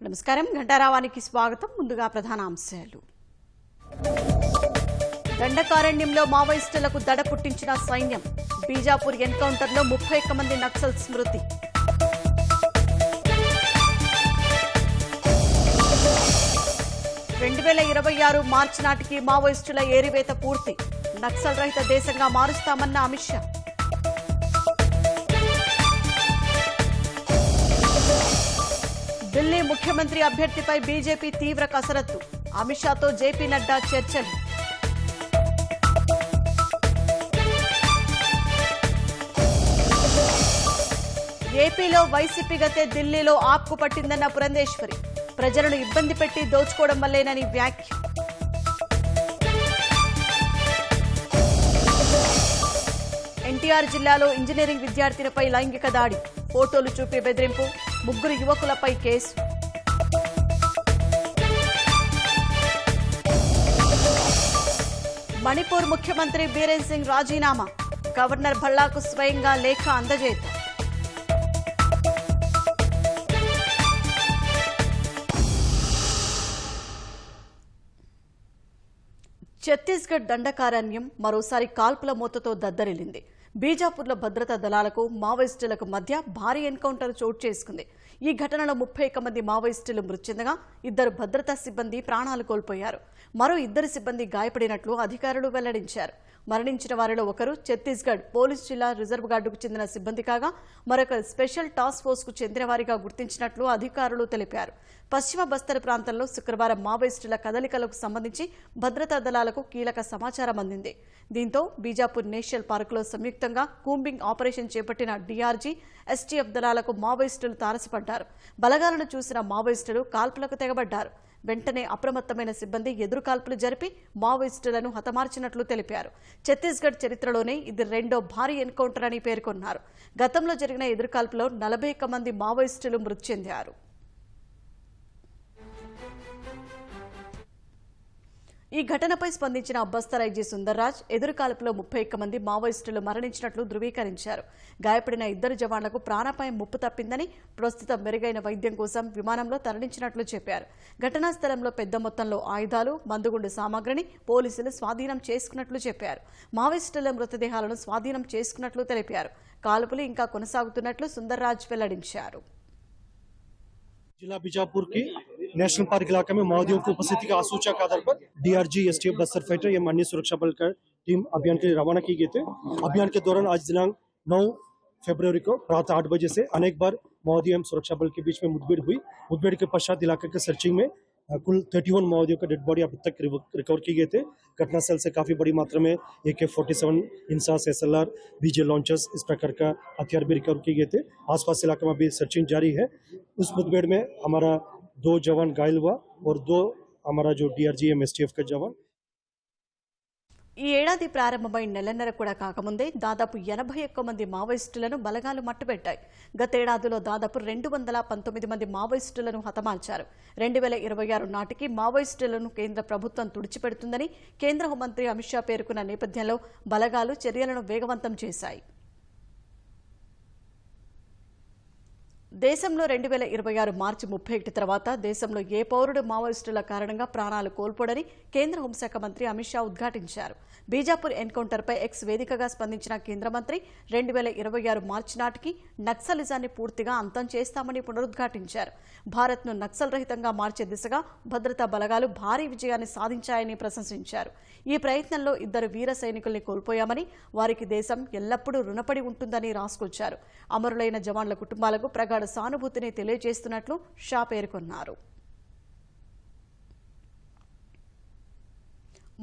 నమస్కారం ఘంటారావానికి స్వాగతం. ముందుగా ప్రధాన అంశాలు. దండకారణ్యంలో మావోయిస్టులకు దడ పుట్టించిన సైన్యం. బీజాపూర్ ఎన్కౌంటర్లో 31 మంది నక్సల్ స్మృతి. మార్చి నాటికి మావోయిస్టుల ఏరివేత పూర్తి. నక్సల్ రహిత దేశంగా మారుస్తామన్న అమిత్ షా. ఢిల్లీ ముఖ్యమంత్రి అభ్యర్థిపై బీజేపీ తీవ్ర కసరత్తు. అమిత్ షాతో జేపీ నడ్డా చర్చలు. ఏపీలో వైసీపీ గతే ఢిల్లీలో ఆప్కు పట్టిందన్న పురంధేశ్వరి. ప్రజలను ఇబ్బంది పెట్టి దోచుకోవడం వల్లేనని వ్యాఖ్య. ఎన్టీఆర్ జిల్లాలో ఇంజనీరింగ్ విద్యార్థినిపై లైంగిక దాడి. ఫోటోలు చూపి బెదిరింపు. 3 యువకులపై కేసు. మణిపూర్ ముఖ్యమంత్రి బీరేన్ సింగ్ రాజీనామా. గవర్నర్ భల్లాకు స్వయంగా లేఖ అందజేత. ఛత్తీస్గఢ్ దండకారణ్యం మరోసారి కాల్పుల మూతతో దద్దరిల్లింది. బీజాపూర్లో భద్రతా దళాలకు మావోయిస్టులకు మధ్య భారీ ఎన్కౌంటర్ చోటు చేసుకుంది. ఈ ఘటనలో 31 మంది మావోయిస్టులు మృతి చెందగా 2 భద్రతా సిబ్బంది ప్రాణాలు కోల్పోయారు. మరో 2 సిబ్బంది గాయపడినట్లు అధికారులు వెల్లడించారు. మరణించిన వారిలో ఒకరు ఛత్తీస్గఢ్ పోలీస్ జిల్లా రిజర్వ్ గార్డుకు చెందిన సిబ్బంది కాగా మరొకరు స్పెషల్ టాస్క్ ఫోర్స్ కు చెందిన వారిగా గుర్తించినట్లు అధికారులు తెలిపారు. పశ్చిమ బస్తర్ ప్రాంతంలో శుక్రవారం మావోయిస్టుల కదలికలకు సంబంధించి భద్రతా దళాలకు కీలక సమాచారం అందింది. దీంతో బీజాపూర్ నేషనల్ పార్కులో సంయుక్తంగా కూంబింగ్ ఆపరేషన్ చేపట్టిన డీఆర్జీ, ఎస్టీఎఫ్ దళాలకు మావోయిస్టులు తారసపడ్డారు. బలగాలను చూసిన మావోయిస్టులు కాల్పులకు తెగబడ్డారు. వెంటనే అప్రమత్తమైన సిబ్బంది ఎదురుకాల్పులు జరిపి మావోయిస్టులను హతమార్చినట్లు తెలిపారు. ఛత్తీస్గఢ్ చరిత్రలోనే ఇది 2వ భారీ ఎన్కౌంటర్ అని పేర్కొన్నారు. గతంలో జరిగిన ఎదురుకాల్పులో 41 మంది మావోయిస్టులు మృతి చెందారు. ఈ ఘటనపై స్పందించిన బస్తర్ ఐజీ సుందర్రాజ్ ఎదురుకాల్పులో 31 మంది మావోయిస్టులు మరణించినట్లు ధృవీకరించారు. గాయపడిన 2 జవాన్లకు ప్రాణాపాయం ముప్పు తప్పిందని, ప్రస్తుతం మెరుగైన వైద్యం కోసం విమానంలో తరలించినట్లు చెప్పారు. ఘటనా స్థలంలో పెద్ద మొత్తంలో ఆయుధాలు, మందుగుండు సామాగ్రిని పోలీసులు స్వాధీనం చేసుకున్నట్లు చెప్పారు. మావోయిస్టుల మృతదేహాలను స్వాధీనం చేసుకున్నట్లు తెలిపారు. కాల్పులు ఇంకా కొనసాగుతున్నట్లు సుందర్రాజ్ వెల్లడించారు. जिला बीजापुर के नेशनल पार्क इलाके में माओवादियों की उपस्थिति के आसूचक आधार पर डीआरजी, एसटीएफ, बस्तर फाइटर एवं अन्य सुरक्षा बल का टीम अभियान के लिए रवाना की गए थे। अभियान के दौरान आज दिनांक 9 फरवरी को प्रातः 8 बजे से अनेक बार माओवादी एवं सुरक्षा बल के बीच में मुठभेड़ हुई। मुठभेड़ के पश्चात इलाके के सर्चिंग में कुल 31 माओवादियों का डेड बॉडी अब तक रिकवर की गए थे। घटनास्थल से काफी बड़ी मात्रा में AK-47, INSAS, SLR, BJ launchers इस प्रकार का हथियार भी रिकवर किए गए थे। आसपास इलाके में भी सर्चिंग जारी है। उस मुठभेड़ में हमारा 2 जवान घायल हुआ और 2 हमारा जो DRG एवं STF का जवान। ఈ ఏడాది ప్రారంభమై నెలన్నర కూడా కాకముందే దాదాపు 81 మంది మావోయిస్టులను బలగాలు మట్టుబెట్టాయి. గతేడాదిలో దాదాపు 219 మంది మావోయిస్టులను హతమార్చారు. 2026 నాటికి మావోయిస్టులను కేంద్ర ప్రభుత్వం తుడిచిపెడుతుందని కేంద్ర హోంమంత్రి అమిత్ షా పేర్కొన్న నేపథ్యంలో బలగాలు చర్యలను వేగవంతం చేశాయి. దేశంలో 2026 మార్చి 31 తర్వాత దేశంలో ఏ పౌరుడు మావోయిస్టుల కారణంగా ప్రాణాలు కోల్పోడని కేంద్ర హోంశాఖ మంత్రి అమిత్ షా ఉద్ఘాటించారు. బీజాపూర్ ఎన్కౌంటర్పై ఎక్స్ వేదికగా స్పందించిన కేంద్ర మంత్రి 2026 మార్చి నాటికి నక్సలిజాన్ని పూర్తిగా అంతం చేస్తామని పునరుద్ఘాటించారు. భారత్ను నక్సల్ రహితంగా మార్చే దిశగా భద్రతా బలగాలు భారీ విజయాన్ని సాధించాయని ప్రశంసించారు. ఈ ప్రయత్నంలో 2 వీర సైనికుల్ని కోల్పోయామని, వారికి దేశం ఎల్లప్పుడూ రుణపడి ఉంటుందని రాసుకొచ్చారు. అమరులైన జవాన్ల కుటుంబాలకు ప్రగాఢ సానుభూతిని తెలియజేస్తున్నట్లు షా పేర్కొన్నారు.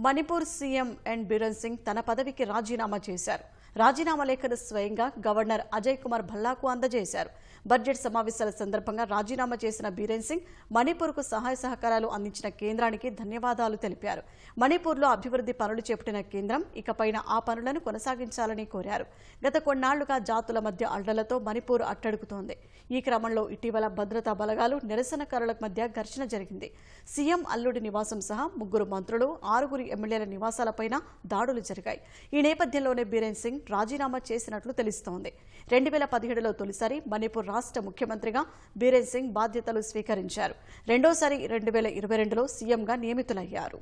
మణిపూర్ సీఎం ఎన్ బీరేన్ సింగ్ తన పదవికి రాజీనామా చేశారు. రాజీనామా లేఖను స్వయంగా గవర్నర్ అజయ్ కుమార్ భల్లాకు అందజేశారు. బడ్జెట్ సమావేశాల సందర్భంగా రాజీనామా చేసిన బీరేన్ సింగ్ మణిపూర్కు సహాయ సహకారాలు అందించిన కేంద్రానికి ధన్యవాదాలు తెలిపారు. మణిపూర్లో అభివృద్ధి పనులు చేపట్టిన కేంద్రం ఇకపైన ఆ పనులను కొనసాగించాలని కోరారు. గత కొన్నాళ్లుగా జాతుల మధ్య అడ్డలతో మణిపూర్ అట్టడుగుతోంది. ఈ క్రమంలో ఇటీవల భద్రతా బలగాలు నిరసనకారుల మధ్య ఘర్షణ జరిగింది. సీఎం అల్లుడి నివాసం సహా 3 మంత్రులు 6 ఎమ్మెల్యేల నివాసాలపైన దాడులు జరిగాయి. ఈ నేపథ్యంలోనే బీరేన్ సింగ్ రాజీనామా చేసినట్లు తెలుస్తోంది. 2017లో తొలిసారి మణిపూర్ రాష్ట్ర ముఖ్యమంత్రిగా బీరేన్ సింగ్ బాధ్యతలు స్వీకరించారు. రెండోసారి 2022లో సీఎంగా నియమితులయ్యారు.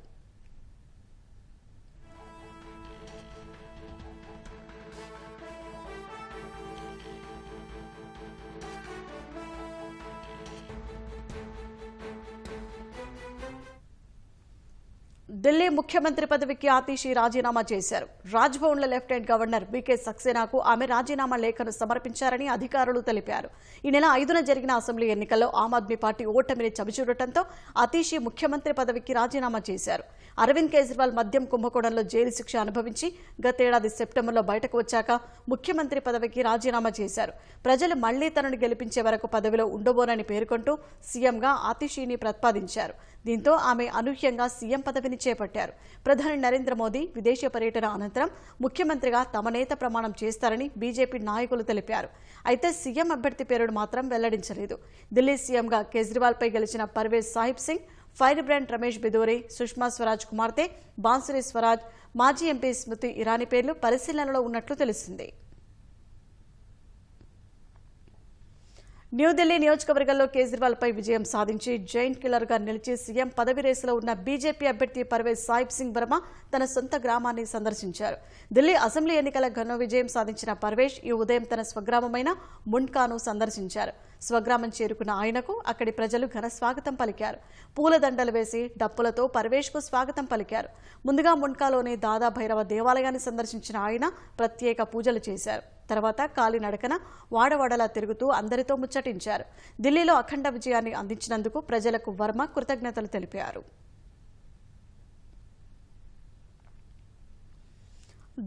ఢిల్లీ ముఖ్యమంత్రి పదవికి ఆతిషి రాజీనామా చేశారు. రాజ్భవన్లో లెఫ్టినెంట్ గవర్నర్ బీకే సక్సేనాకు ఆమె రాజీనామా లేఖను సమర్పించారని అధికారులు తెలిపారు. ఈ నెల 5న జరిగిన అసెంబ్లీ ఎన్నికల్లో ఆమ్ ఆద్మీ పార్టీ ఓటమిని చవిచూడటంతో ఆతిషి ముఖ్యమంత్రి పదవికి రాజీనామా చేశారు. అరవింద్ కేజ్రీవాల్ మద్యం కుంభకోణంలో జైలు శిక్ష అనుభవించి గతేడాది సెప్టెంబర్లో బయటకు వచ్చాక ముఖ్యమంత్రి పదవికి రాజీనామా చేశారు. ప్రజలు మళ్లీ తనను గెలిపించే వరకు పదవిలో ఉండబోనని పేర్కొంటూ సీఎంగా ఆతిషిని ప్రతిపాదించారు. దీంతో ఆమె అనూహ్యంగా సీఎం పదవిని చేపట్టారు. ప్రధాని నరేంద్ర మోదీ విదేశీ పర్యటన అనంతరం ముఖ్యమంత్రిగా తమ నేత ప్రమాణం చేస్తారని బీజేపీ నాయకులు తెలిపారు. అయితే సీఎం అభ్యర్థి పేరును మాత్రం వెల్లడించలేదు. ఢిల్లీ సీఎంగా కేజ్రీవాల్పై గెలిచిన పర్వేజ్ సాహిబ్ సింగ్, ఫైర్ బ్రాండ్ రమేష్ బిదోరే, సుష్మా స్వరాజ్ కుమార్తె బాన్సురి స్వరాజ్, మాజీ ఎంపీ స్మృతి ఇరానీ పేర్లు పరిశీలనలో ఉన్నట్లు తెలిసింది. న్యూఢిల్లీ నియోజకవర్గంలో కేజ్రీవాల్పై విజయం సాధించి జైంట్ కిల్లర్గా నిలిచి సీఎం పదవి రేసులో ఉన్న బీజేపీ అభ్యర్థి పర్వేజ్ సాహిబ్ సింగ్ వర్మ తన సొంత గ్రామాన్ని సందర్శించారు. ఢిల్లీ అసెంబ్లీ ఎన్నికల ఘన విజయం సాధించిన పర్వేజ్ ఈ ఉదయం తన స్వగ్రామమైన ముండ్కాను సందర్శించారు. స్వగ్రామం చేరుకున్న ఆయనకు అక్కడి ప్రజలు ఘన స్వాగతం పలికారు. పూలదండలు వేసి డప్పులతో పర్వేజ్కు స్వాగతం పలికారు. ముందుగా ముండ్కాలోని దాదా భైరవ దేవాలయాన్ని సందర్శించిన ఆయన ప్రత్యేక పూజలు చేశారు. తర్వాత కాలినడకన వాడవాడలా తిరుగుతూ అందరితో ముచ్చటించారు. ఢిల్లీలో అఖండ విజయాన్ని అందించినందుకు ప్రజలకు వర్మ కృతజ్ఞతలు తెలిపారు.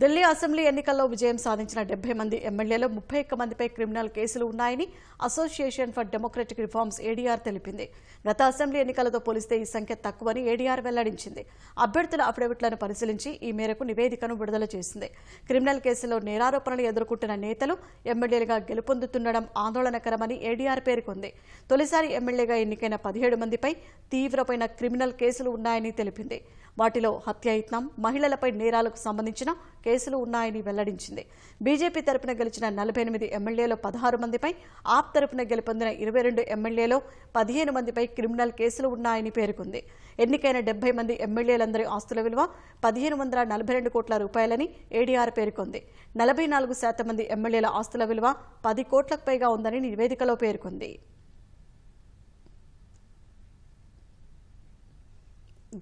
ఢిల్లీ అసెంబ్లీ ఎన్నికల్లో విజయం సాధించిన 70 మంది ఎమ్మెల్యేలు 31 మందిపై క్రిమినల్ కేసులు ఉన్నాయని association for democratic reforms ADR తెలిపింది. గత అసెంబ్లీ ఎన్నికలతో పోలిస్తే ఈ సంఖ్య తక్కువని ఏడీఆర్ వెల్లడించింది. అభ్యర్థుల అఫిడవిట్లను పరిశీలించి ఈ మేరకు నివేదికను విడుదల చేసింది. క్రిమినల్ కేసులో నేరారోపణలు ఎదుర్కొంటున్న నేతలు ఎమ్మెల్యేలుగా గెలుపొందుతుండడం ఆందోళనకరమని ఏడీఆర్ పేర్కొంది. తొలిసారి ఎమ్మెల్యేగా ఎన్నికైన 17 మందిపై తీవ్రమైన క్రిమినల్ కేసులు ఉన్నాయని తెలిపింది. వాటిలో హత్యాయత్నం, మహిళలపై నేరాలకు సంబంధించిన కేసులు ఉన్నాయని వెల్లడించింది. బీజేపీ తరపున గెలిచిన 48 ఎమ్మెల్యేలో 16 మందిపై, ఆప్ తరపున గెలుపొందిన 22 ఎమ్మెల్యేలో 15 మందిపై క్రిమినల్ కేసులు ఉన్నాయని పేర్కొంది. ఎన్నికైన 70 మంది ఎమ్మెల్యేలందరి ఆస్తుల విలువ 1542 కోట్ల రూపాయలని ఏడీఆర్ పేర్కొంది. 44% మంది ఎమ్మెల్యేల ఆస్తుల విలువ 10 కోట్లకు పైగా ఉందని నివేదికలో పేర్కొంది.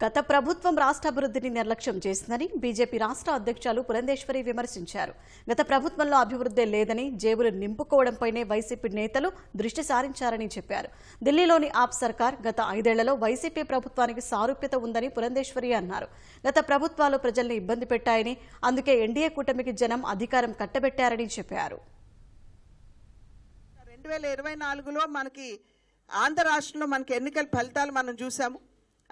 గత ప్రభుత్వం రాష్ట్ర అభివృద్ధిని నిర్లక్ష్యం చేసిందని బీజేపీ రాష్ట్ర అధ్యక్షులు పురంధేశ్వరి విమర్శించారు. గత ప్రభుత్వంలో అభివృద్ధి లేదని, జేబులు నింపుకోవడంపైనే వైసీపీ నేతలు దృష్టి సారించారని చెప్పారు. ఢిల్లీలోని ఆప్ సర్కార్ గత 5 ఏళ్లలో వైసీపీ ప్రభుత్వానికి సారూప్యత ఉందని పురంధేశ్వరి అన్నారు. గత ప్రభుత్వాలు ప్రజల్ని ఇబ్బంది పెట్టాయని, అందుకే ఎన్డీఏ కూటమికి జనం అధికారం కట్టబెట్టారని చెప్పారు. 2024లో మనకి ఆంధ్ర రాష్ట్రంలో మనకి ఎన్నికల ఫలితాలు మనం చూసాము.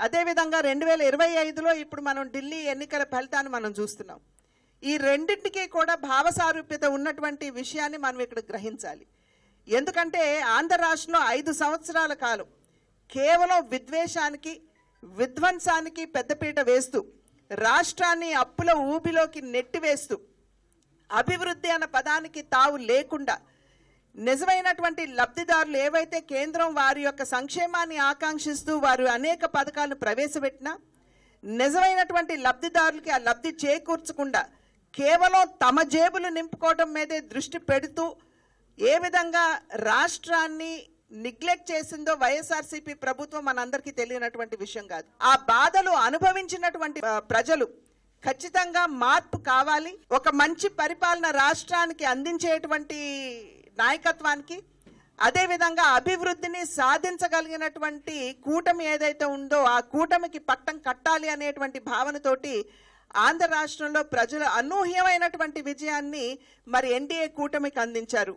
అదేవిధంగా 2025లో ఇప్పుడు మనం ఢిల్లీ ఎన్నికల ఫలితాన్ని మనం చూస్తున్నాం. ఈ రెండింటికి కూడా భావసారూప్యత ఉన్నటువంటి విషయాన్ని మనం ఇక్కడ గ్రహించాలి. ఎందుకంటే ఆంధ్ర రాష్ట్రంలో 5 సంవత్సరాల కాలం కేవలం విద్వేషానికి, విధ్వంసానికి పెద్దపీట వేస్తూ, రాష్ట్రాన్ని అప్పుల ఊబిలోకి నెట్టివేస్తూ, అభివృద్ధి అన్న పదానికి తావు లేకుండా నిజమైనటువంటి లబ్ధిదారులు ఏవైతే కేంద్రం వారి యొక్క సంక్షేమాన్ని ఆకాంక్షిస్తూ వారు అనేక పథకాలను ప్రవేశపెట్టినా నిజమైనటువంటి లబ్ధిదారులకి ఆ లబ్ధి చేకూర్చకుండా కేవలం తమ జేబులు నింపుకోవడం మీదే దృష్టి పెడుతూ ఏ విధంగా రాష్ట్రాన్ని నెగ్లెక్ట్ చేసిందో వైఎస్ఆర్సీపీ ప్రభుత్వం మనందరికీ తెలియనటువంటి విషయం కాదు. ఆ బాధలు అనుభవించినటువంటి ప్రజలు ఖచ్చితంగా మార్పు కావాలి. ఒక మంచి పరిపాలన రాష్ట్రానికి అందించేటువంటి నాయకత్వానికి, అదేవిధంగా అభివృద్ధిని సాధించగలిగినటువంటి కూటమి ఏదైతే ఉందో ఆ కూటమికి పట్టం కట్టాలి అనేటువంటి భావనతోటి ఆంధ్ర రాష్ట్రంలో ప్రజలు అనూహ్యమైనటువంటి విజయాన్ని మరి ఎన్డీఏ కూటమికి అందించారు.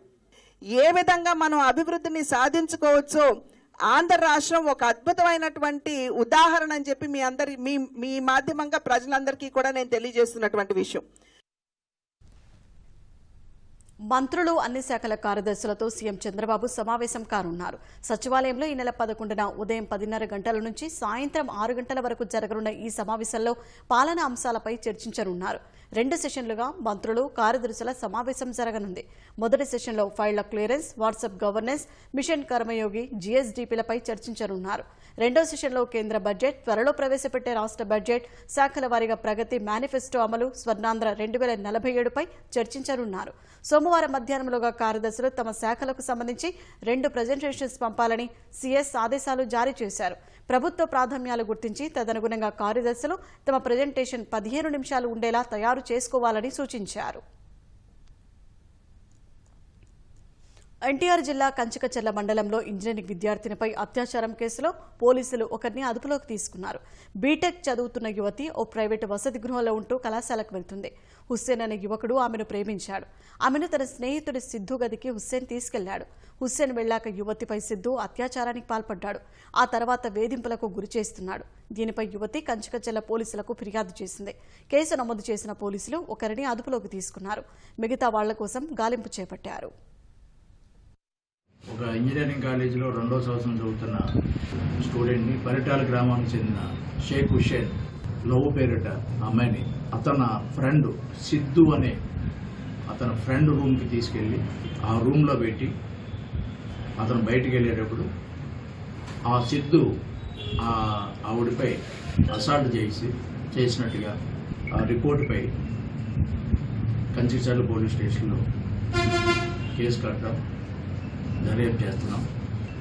ఏ విధంగా మనం అభివృద్ధిని సాధించుకోవచ్చో ఆంధ్ర రాష్ట్రం ఒక అద్భుతమైనటువంటి ఉదాహరణ అని చెప్పి మీ మాధ్యమంగా ప్రజలందరికీ కూడా నేను తెలియజేస్తున్నటువంటి విషయం. మంత్రులు అన్ని శాఖల కార్యదర్శులతో సీఎం చంద్రబాబు సమావేశం కానున్నారు. సచివాలయంలో ఈ నెల 11న ఉదయం 10:30 గంటల నుంచి సాయంత్రం 6 గంటల వరకు జరగనున్న ఈ సమావేశంలో పాలనా అంశాలపై చర్చించనున్నారు. 2 సెషన్లుగా మంత్రులు కార్యదర్శుల సమావేశం జరగనుంది. మొదటి సెషన్లో ఫైళ్ల క్లియరెన్స్, వాట్సాప్ గవర్నెన్స్, మిషన్ కర్మయోగి, జీఎస్డీపీలపై చర్చించనున్నారు. రెండో సెషన్లో కేంద్ర బడ్జెట్, త్వరలో ప్రవేశపెట్టే రాష్ట్ర బడ్జెట్, శాఖల వారీగా ప్రగతి, మేనిఫెస్టో అమలు, స్వర్ణాంధ్ర 2047పై చర్చించనున్నారు. సోమవారం మధ్యాహ్నంలోగా కార్యదర్శులు తమ శాఖలకు సంబంధించి 2 ప్రజెంటేషన్స్ పంపాలని సీఎస్ ఆదేశాలు జారీ చేశారు. ప్రభుత్వ ప్రాధాన్యాలు గుర్తించి తదనుగుణంగా కార్యదర్శులు తమ ప్రజెంటేషన్ 15 నిమిషాలు ఉండేలా తయారు చేసుకోవాలని సూచించారు. ఎన్టీఆర్ జిల్లా కంచికచర్ల మండలంలో ఇంజనీరింగ్ విద్యార్థినిపై అత్యాచారం కేసులో పోలీసులు ఒకరిని అదుపులోకి తీసుకున్నారు. బీటెక్ చదువుతున్న యువతి ఓ ప్రైవేటు వసతి గృహంలో ఉంటూ కళాశాలకు వెళ్తుంది. హుస్సేన్ అనే యువకుడు ఆమెను ప్రేమించాడు. ఆమెను తన స్నేహితుడి సిద్ధు గదికి హుస్సేన్ తీసుకెళ్లాడు. హుస్సేన్ వెళ్లాక యువతిపై సిద్ధు అత్యాచారానికి పాల్పడ్డాడు. ఆ తర్వాత వేధింపులకు గురి చేస్తున్నాడు. దీనిపై యువతి కంచికచర్ల పోలీసులకు ఫిర్యాదు చేసింది. కేసు నమోదు చేసిన పోలీసులు ఒకరిని అదుపులోకి తీసుకున్నారు. మిగతా వాళ్ల కోసం గాలింపు చేపట్టారు. ఒక ఇంజనీరింగ్ కాలేజీలో 2వ సంవత్సరం చదువుతున్న స్టూడెంట్ని పరిటాల గ్రామానికి చెందిన షేక్ హుస్సేన్ లవ్ పేరిట అమ్మాయిని అతని ఫ్రెండ్ సిద్ధు అనే అతని ఫ్రెండ్ రూమ్కి తీసుకెళ్ళి ఆ రూమ్లో పెట్టి అతను బయటికి వెళ్ళేటప్పుడు ఆ సిద్ధు ఆవిడపై అసాల్ట్ చేసినట్టుగా ఆ రిపోర్టుపై కంచికచర్ల పోలీస్ స్టేషన్లో కేసు కట్టడం, దర్యాప్తు చేస్తున్నాం.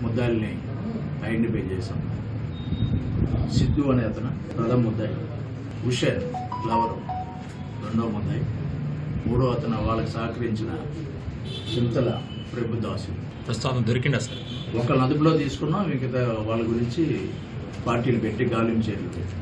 ముద్దాయిల్ని ఐడెంటిఫై చేశాం. సిద్ధు అనే అతను ప్రథమ ముద్దాయి, హుస్సేన్ లవరు రెండవ ముద్దాయి, మూడో అతను వాళ్ళకి సహకరించిన చింతల ప్రభుదాసు. ప్రస్తుతం దొరికిందా సార్? ఒకళ్ళని అదుపులో తీసుకున్నాం. మిగతా వాళ్ళ గురించి పార్టీలు పెట్టి గాలింపు చర్యలు పెట్టి.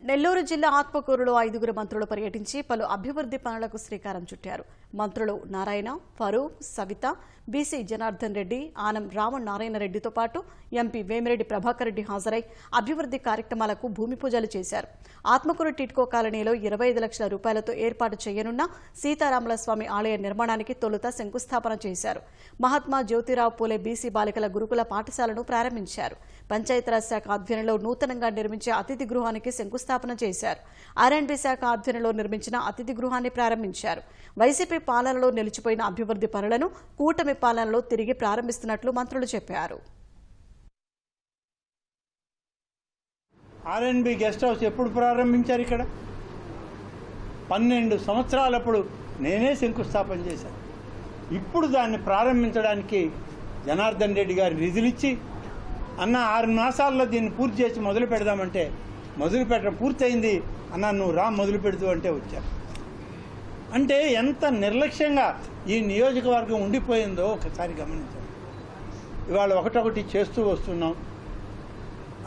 నెల్లూరు జిల్లా ఆత్మకూరులో 5 మంత్రులు పర్యటించి పలు అభివృద్ధి పనులకు శ్రీకారం చుట్టారు. మంత్రులు నారాయణ, ఫరూక్, సవిత, బీసీ జనార్దన్ రెడ్డి, ఆనం రామనారాయణ రెడ్డితో పాటు ఎంపీ వేమిరెడ్డి ప్రభాకర్ రెడ్డి హాజరై అభివృద్ధి కార్యక్రమాలకు భూమి పూజలు చేశారు. ఆత్మకూరు టిట్కో కాలనీలో 25 లక్షల రూపాయలతో ఏర్పాటు చేయనున్న సీతారాముల స్వామి ఆలయ నిర్మాణానికి తొలుత శంకుస్థాపన చేశారు. మహాత్మా జ్యోతిరావు పూలే బీసీ బాలికల గురుకుల పాఠశాలను ప్రారంభించారు. పంచాయతీరాజ్ శాఖ ఆధ్వర్యంలో నూతనంగా నిర్మించే అతిథి గృహానికి శంకుస్థాపన చేశారు. ఆర్ఎండ్బీ శాఖ ఆధ్వర్యంలో నిర్మించిన అతిథి గృహాన్ని ప్రారంభించారు. వైసీపీ పాలనలో నిలిచిపోయిన అభివృద్ధి పనులను కూటమి పాలనలో తిరిగి ప్రారంభిస్తున్నట్లు మంత్రులు చెప్పారు. ఆర్ఎన్బి గెస్ట్ హౌస్ ఎప్పుడు ప్రారంభించారు? ఇక్కడ 12 సంవత్సరాలప్పుడు నేనే శంకుస్థాపన చేశాను. ఇప్పుడు దాన్ని ప్రారంభించడానికి జనార్దన్ రెడ్డి గారు నిధులిచ్చి, అన్న 6 మాసాల్లో దీన్ని పూర్తి చేసి మొదలు పెడదామంటే పూర్తయింది అన్న, నువ్వు రా మొదలు పెడుతూ అంటే వచ్చారు. అంటే ఎంత నిర్లక్ష్యంగా ఈ నియోజకవర్గం ఉండిపోయిందో ఒకసారి గమనించాం. ఇవాళ ఒకటొకటి చేస్తూ వస్తున్నాం.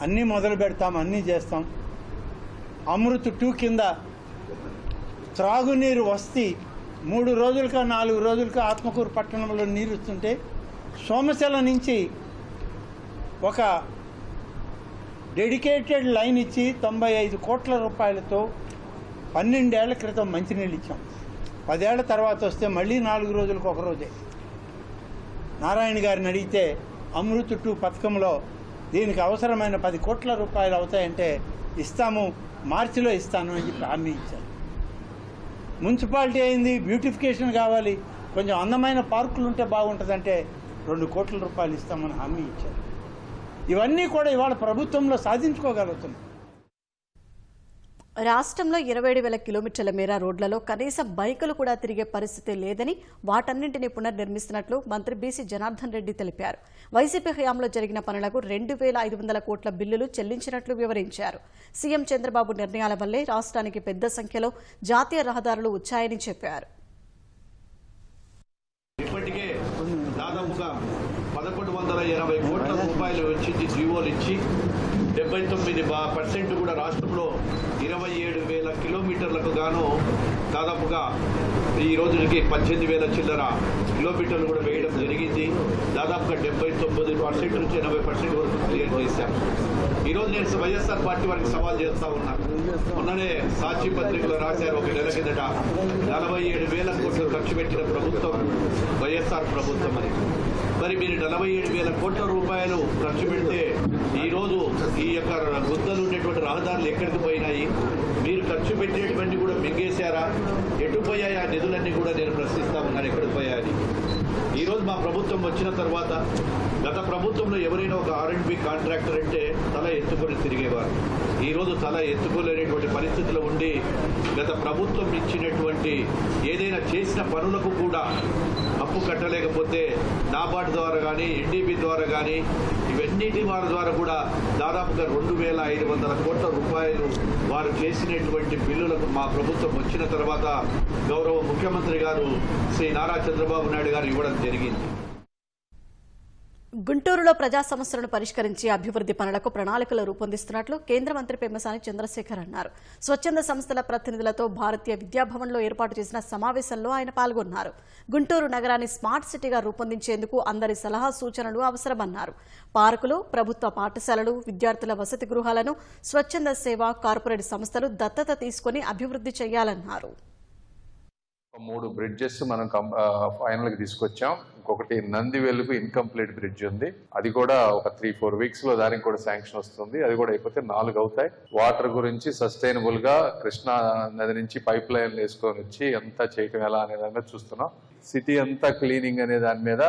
అన్నీ మొదలు పెడతాం, అన్నీ చేస్తాం. అమృత్ 2 కింద త్రాగునీరు వస్తీ 3 రోజులుగా 4 రోజులుగా ఆత్మకూరు పట్టణంలో నీరు వస్తుంటే సోమశల నుంచి ఒక డెడికేటెడ్ లైన్ ఇచ్చి 95 కోట్ల రూపాయలతో 12 ఏళ్ల క్రితం మంచినీళ్ళు ఇచ్చాం. 10 ఏళ్ల తర్వాత వస్తే మళ్ళీ 4 రోజులకు ఒక రోజే. నారాయణ గారిని అడిగితే అమృత్ 2 పథకంలో దీనికి అవసరమైన 10 కోట్ల రూపాయలు అవుతాయంటే ఇస్తాము, మార్చిలో ఇస్తాను అని చెప్పి హామీ ఇచ్చారు. మున్సిపాలిటీ అయింది, బ్యూటిఫికేషన్ కావాలి, కొంచెం అందమైన పార్కులు ఉంటే బాగుంటుందంటే 2 కోట్ల రూపాయలు ఇస్తామని హామీ ఇచ్చారు. ఇవన్నీ కూడా ఇవాళ ప్రభుత్వంలో సాధించుకోగలుగుతున్నాం. రాష్ట్రంలో 27,000 కిలోమీటర్ల మేర రోడ్లలో కనీసం బైకులు కూడా తిరిగే పరిస్థితి లేదని, వాటన్నింటినీ పునర్నిర్మిస్తున్నట్లు మంత్రి బీసీ జనార్దన్ రెడ్డి తెలిపారు. వైసీపీ హయాంలో జరిగిన పనులకు 2,500 కోట్ల బిల్లులు చెల్లించినట్లు వివరించారు. సీఎం చంద్రబాబు నిర్ణయాల వల్లే రాష్ట్రానికి పెద్ద సంఖ్యలో జాతీయ రహదారులు వచ్చాయని చెప్పారు. ఇప్పటికే దాదాపుగా 1,180 కోట్ల రూపాయలు రూపాయలు వచ్చింది జీవోలు ఇచ్చి 79% కూడా రాష్ట్రంలో 27,000 కిలోమీటర్లకు గాను దాదాపుగా ఈ రోజుకి 18,000 చిల్లర కిలోమీటర్లు కూడా వేయడం జరిగింది. దాదాపుగా 79% నుంచి 80% వరకు క్లియర్ చేశాం. ఈరోజు నేను వైఎస్ఆర్ పార్టీ వారికి సవాల్ చేస్తా ఉన్నాను. మొన్ననే సాక్షి పత్రికలో రాశారు, ఒక నెల కిందట 47,000 కోట్లు ఖర్చు పెట్టిన ప్రభుత్వం వైఎస్ఆర్ ప్రభుత్వం అని. మరి మీరు 47,000 కోట్ల రూపాయలు ఖర్చు పెడితే ఈరోజు ఈ యొక్క గుద్దలు ఉండేటువంటి రహదారులు ఎక్కడికి పోయినాయి? మీరు ఖర్చు పెట్టేటువంటి కూడా మింగేశారా? ఎటు పోయాయి ఆ నిధులన్నీ కూడా నేను ప్రశ్నిస్తా ఉన్నాను, ఎక్కడికి పోయాయని. ఈరోజు మా ప్రభుత్వం వచ్చిన తర్వాత గత ప్రభుత్వంలో ఎవరైనా ఒక R&B కాంట్రాక్టర్ అంటే తల ఎత్తుకొని తిరిగేవారు. ఈరోజు తల ఎత్తుకోలేనటువంటి పరిస్థితులు ఉండి గత ప్రభుత్వం ఇచ్చినటువంటి ఏదైనా చేసిన పనులకు కూడా అప్పు కట్టలేకపోతే నాబార్డు ద్వారా కానీ NDB ద్వారా కానీ ఇవన్నిటి వారి ద్వారా కూడా దాదాపుగా 2,500 కోట్ల రూపాయలు వారు చేసినటువంటి బిల్లులకు మా ప్రభుత్వం వచ్చిన తర్వాత గౌరవ ముఖ్యమంత్రి గారు శ్రీ నారా చంద్రబాబు నాయుడు గారు ఇవ్వడం జరిగింది. గుంటూరులో ప్రజా సమస్యలను పరిష్కరించి అభివృద్ధి పనులకు ప్రణాళికలు రూపొందిస్తున్నట్లు కేంద్ర మంత్రి పెమ్మసాని చంద్రశేఖర్ అన్నారు. స్వచ్ఛంద సంస్థల ప్రతినిధులతో భారతీయ విద్యాభవన్లో ఏర్పాటు చేసిన సమావేశంలో ఆయన పాల్గొన్నారు. గుంటూరు నగరాన్ని స్మార్ట్ సిటీగా రూపొందించేందుకు అందరి సలహా సూచనలు అవసరమన్నారు. పార్కులు, ప్రభుత్వ పాఠశాలలు, విద్యార్థుల వసతి గృహాలను స్వచ్ఛంద సేవ కార్పొరేట్ సంస్థలు దత్తత తీసుకుని అభివృద్ధి చేయాలన్నారు. 3 బ్రిడ్జెస్ మనం ఫైనల్ గా తీసుకొచ్చాం. ఇంకొకటి నందివెలుగు ఇన్కంప్లీట్ బ్రిడ్జ్ ఉంది, అది కూడా ఒక 3-4 వీక్స్ లో దానికి కూడా శాంక్షన్ వస్తుంది. అది కూడా అయిపోతే 4 అవుతాయి. వాటర్ గురించి సస్టైనబుల్ గా కృష్ణా నది నుంచి పైప్ లైన్లు వేసుకొని వచ్చి ఎంత చేయటం ఎలా అనే దాని మీద చూస్తున్నాం. సిటీ అంతా క్లీనింగ్ అనే దాని మీద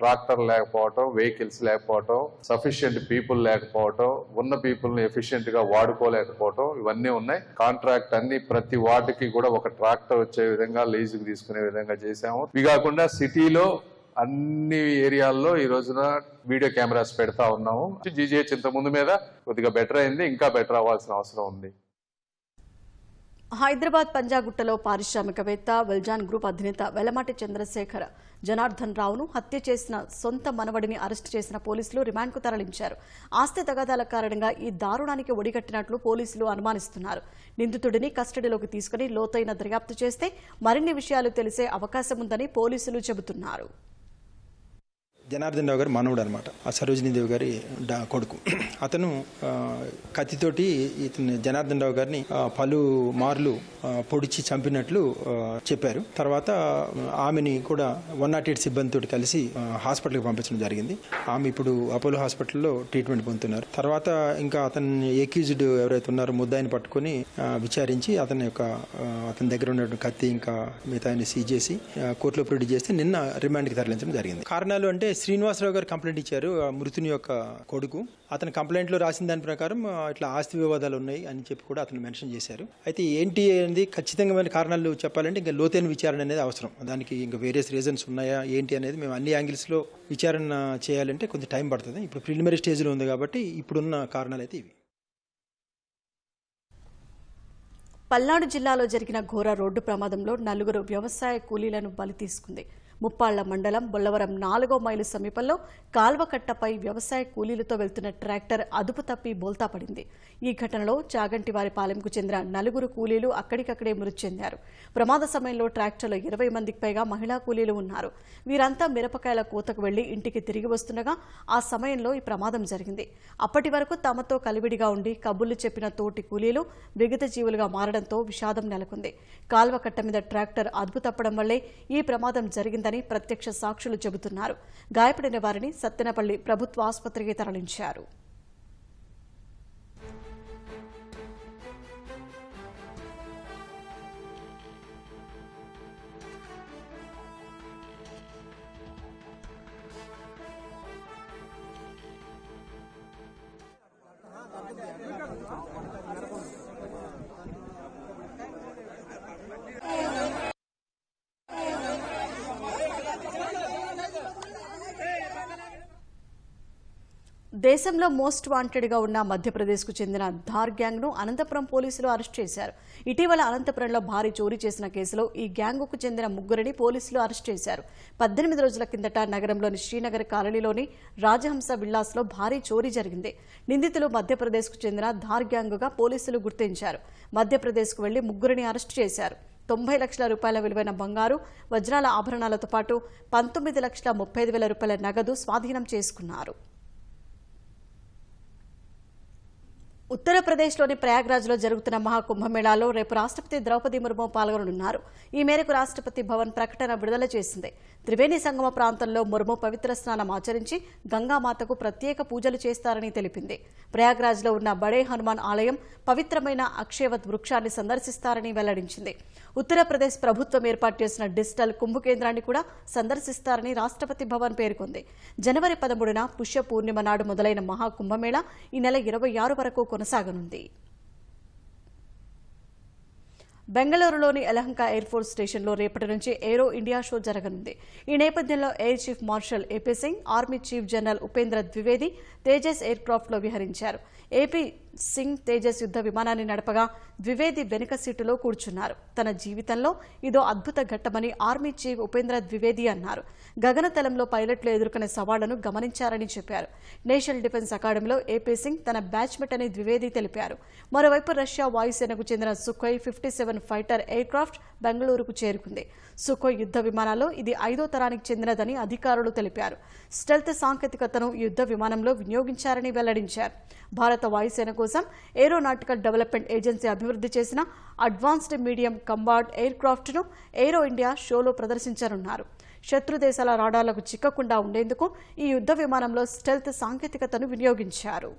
ట్రాక్టర్ లేకపోవటం, వెహికల్స్ లేకపోవటం, సఫిషియెంట్ పీపుల్ లేకపోవటం, ఉన్న పీపుల్ ని ఎఫిషియెంట్ గా వాడుకోలేకపోవటం, ఇవన్నీ ఉన్నాయి. కాంట్రాక్ట్ అన్ని ప్రతి వార్డుకి కూడా ఒక ట్రాక్టర్ వచ్చే విధంగా లీజుకు తీసుకునే విధంగా చేశాము. ఇవి కాకుండా సిటీలో అన్ని ఏరియాల్లో ఈ రోజున వీడియో కెమెరాస్ పెడతా ఉన్నాము. GGH ఇంత ముందు మీద కొద్దిగా బెటర్ అయింది, ఇంకా బెటర్ అవ్వాల్సిన అవసరం ఉంది. హైదరాబాద్ పంజాగుట్టలో పారిశ్రామికవేత్త వెల్జాన్ గ్రూప్ అధినేత వెలమాటి చంద్రశేఖర్ జనార్దన్ రావును హత్య చేసిన సొంత మనవడిని అరెస్టు చేసిన పోలీసులు రిమాండ్కు తరలించారు. ఆస్తి తగాదాల కారణంగా ఈ దారుణానికి ఒడిగట్టినట్లు పోలీసులు అనుమానిస్తున్నారు. నిందితుడిని కస్టడీలోకి తీసుకుని లోతైన దర్యాప్తు చేస్తే మరిన్ని విషయాలు తెలిసే అవకాశం ఉందని పోలీసులు చెబుతున్నారు. జనార్దన్ రావు గారు మనవుడు అనమాట, ఆ సరోజినీదేవి గారి కొడుకు. అతను కత్తితోటి ఇతను జనార్దన్ రావు గారిని పలు మార్లు పొడిచి చంపినట్లు చెప్పారు. తర్వాత ఆమెని కూడా 108 సిబ్బందితో కలిసి హాస్పిటల్కి పంపించడం జరిగింది. ఆమె ఇప్పుడు అపోలో హాస్పిటల్లో ట్రీట్మెంట్ పొందుతున్నారు. తర్వాత ఇంకా అతన్ని ఎక్యూజ్డ్ ఎవరైతే ఉన్నారో ముద్దాయిని పట్టుకుని విచారించి అతని దగ్గర ఉన్నటువంటి కత్తి ఇంకా మిగతా సీజ్ చేసి కోర్టులో ప్రొడ్యూస్ చేస్తే నిన్న రిమాండ్కి తరలించడం జరిగింది. కారణాలు అంటే శ్రీనివాసరావు గారు కంప్లైంట్ ఇచ్చారు, మృతుని యొక్క కొడుకు. అతని కంప్లైంట్లో రాసిన దాని ప్రకారం ఇట్లా ఆస్తి వివాదాలు ఉన్నాయి అని చెప్పి కూడా అతను మెన్షన్ చేశారు. అయితే ఏంటి అనేది ఖచ్చితంగా కారణాలు చెప్పాలంటే ఇంకా లోతైన విచారణ అనేది అవసరం. దానికి ఇంకా వేరియస్ రీజన్స్ ఉన్నాయా ఏంటి అనేది మేము అన్ని యాంగిల్స్లో విచారణ చేయాలంటే కొంచెం టైం పడుతుంది. ఇప్పుడు ప్రిలిమినరీ స్టేజ్లో ఉంది కాబట్టి ఇప్పుడున్న కారణాలు అయితే ఇవి. పల్నాడు జిల్లాలో జరిగిన ఘోర రోడ్డు ప్రమాదంలో 4 వ్యవసాయ కూలీలను బలి తీసుకుంది. ముప్పాళ్ల మండలం బొల్లవరం 4వ మైలు సమీపంలో కాల్వకట్టపై వ్యవసాయ కూలీలతో వెళ్తున్న ట్రాక్టర్ అదుపు తప్పి బోల్తా పడింది. ఈ ఘటనలో చాగంటివారిపాలెంకు చెందిన 4 కూలీలు అక్కడికక్కడే మృతి చెందారు. ప్రమాద సమయంలో ట్రాక్టర్లో 20 మందికి పైగా మహిళా కూలీలు ఉన్నారు. వీరంతా మిరపకాయల కోతకు వెళ్లి ఇంటికి తిరిగి వస్తుండగా ఆ సమయంలో ఈ ప్రమాదం జరిగింది. అప్పటి వరకు తమతో కలివిడిగా ఉండి కబుర్లు చెప్పిన తోటి కూలీలు విగత జీవులుగా మారడంతో విషాదం నెలకొంది. కాల్వకట్ట మీద ట్రాక్టర్ అదుపు తప్పడం వల్లే ఈ ప్రమాదం జరిగిందని ప్రత్యక్ష సాక్షులు చెబుతున్నారు. గాయపడిన వారిని సత్తెనపల్లి ప్రభుత్వ ఆసుపత్రికి తరలించారు. దేశంలో మోస్ట్ వాంటెడ్గా ఉన్న మధ్యప్రదేశ్కు చెందిన ధార్ గ్యాంగ్ను అనంతపురం పోలీసులు అరెస్ట్ చేశారు. ఇటీవల అనంతపురంలో భారీ చోరీ చేసిన కేసులో ఈ గ్యాంగుకు చెందిన ముగ్గురిని పోలీసులు అరెస్ట్ చేశారు. 18 రోజుల కిందట నగరంలోని శ్రీనగర్ కాలనీలోని రాజహంస విల్లాస్లో భారీ చోరీ జరిగింది. నిందితులు మధ్యప్రదేశ్కు చెందిన ధార్ గ్యాంగుగా పోలీసులు గుర్తించారు. మధ్యప్రదేశ్కు వెళ్లి ముగ్గురిని అరెస్ట్ చేశారు. 90 లక్షల రూపాయల విలువైన బంగారు, వజ్రాల ఆభరణాలతో పాటు 19,35,000 రూపాయల నగదు స్వాధీనం చేసుకున్నారు. ఉత్తరప్రదేశ్లోని ప్రయాగ్రాజ్లో జరుగుతున్న మహాకుంభమేళాలో రేపు రాష్ట్రపతి ద్రౌపది ముర్ము పాల్గొననున్నారు. ఈ మేరకు రాష్ట్రపతి భవన్ ప్రకటన విడుదల చేసింది. త్రివేణి సంగమ ప్రాంతంలో ముర్ము పవిత్ర స్నానం ఆచరించి గంగామాతకు ప్రత్యేక పూజలు చేస్తారని తెలిపింది. ప్రయాగ్రాజ్లో ఉన్న బడే హనుమాన్ ఆలయం, పవిత్రమైన అక్షయవత్ వృక్షాన్ని సందర్శిస్తారని వెల్లడించింది. ఉత్తరప్రదేశ్ ప్రభుత్వం ఏర్పాటు చేసిన డిజిటల్ కుంభ కేంద్రాన్ని కూడా సందర్శిస్తారని రాష్ట్రపతి భవన్ పేర్కొంది. జనవరి 13న పుష్య పూర్ణిమ నాడు మొదలైన మహాకుంభమేళా ఈ నెల 26 వరకు కొనసాగనుంది. బెంగళూరులోని యలహంక ఎయిర్ ఫోర్స్ స్టేషన్లో రేపటి నుంచి ఏరో ఇండియా షో జరగనుంది. ఈ నేపథ్యంలో air chief marshal AP Singh, army chief general Upendra Dwivedi Tejas air క్రాఫ్ట్లో విహరించారు. ఏపీ సింగ్ తేజస్ యుద్ధ విమానాన్ని నడపగా ద్వివేది వెనుక సీటులో కూర్చున్నారు. తన జీవితంలో ఇదో అద్భుత ఘట్టమని ఆర్మీ చీఫ్ ఉపేంద్ర ద్వివేది అన్నారు. గగనతలంలో పైలట్లు ఎదుర్కొనే సవాళ్లను గమనించారని చెప్పారు. నేషనల్ డిఫెన్స్ అకాడమీలో ఏపీ సింగ్ తన బ్యాచ్మేట్ అని ద్వివేది తెలిపారు. మరోవైపు రష్యా వాయుసేనకు చెందిన సుఖోయ్ 57 ఫైటర్ ఎయిర్ క్రాఫ్ట్ బెంగళూరుకు చేరుకుంది. సుఖోయ్ యుద్ధ విమానాల్లో ఇది 5వ తరానికి చెందినదని అధికారులు తెలిపారు. స్టెల్త్ సాంకేతికతను ఈ యుద్ధ విమానంలో వినియోగించారని వెల్లడించారు. భారత వాయుసేన కోసం ఏరోనాటికల్ డెవలప్మెంట్ ఏజెన్సీ అభివృద్ధి చేసిన అడ్వాన్స్డ్ మీడియం కంబాట్ ఎయిర్ క్రాఫ్ట్ను ఏరో ఇండియా షోలో ప్రదర్శించనున్నారు. శత్రు దేశాల రాడార్లకు చిక్కకుండా ఉండేందుకు ఈ యుద్ధ విమానంలో స్టెల్త్ సాంకేతికతను వినియోగించారు.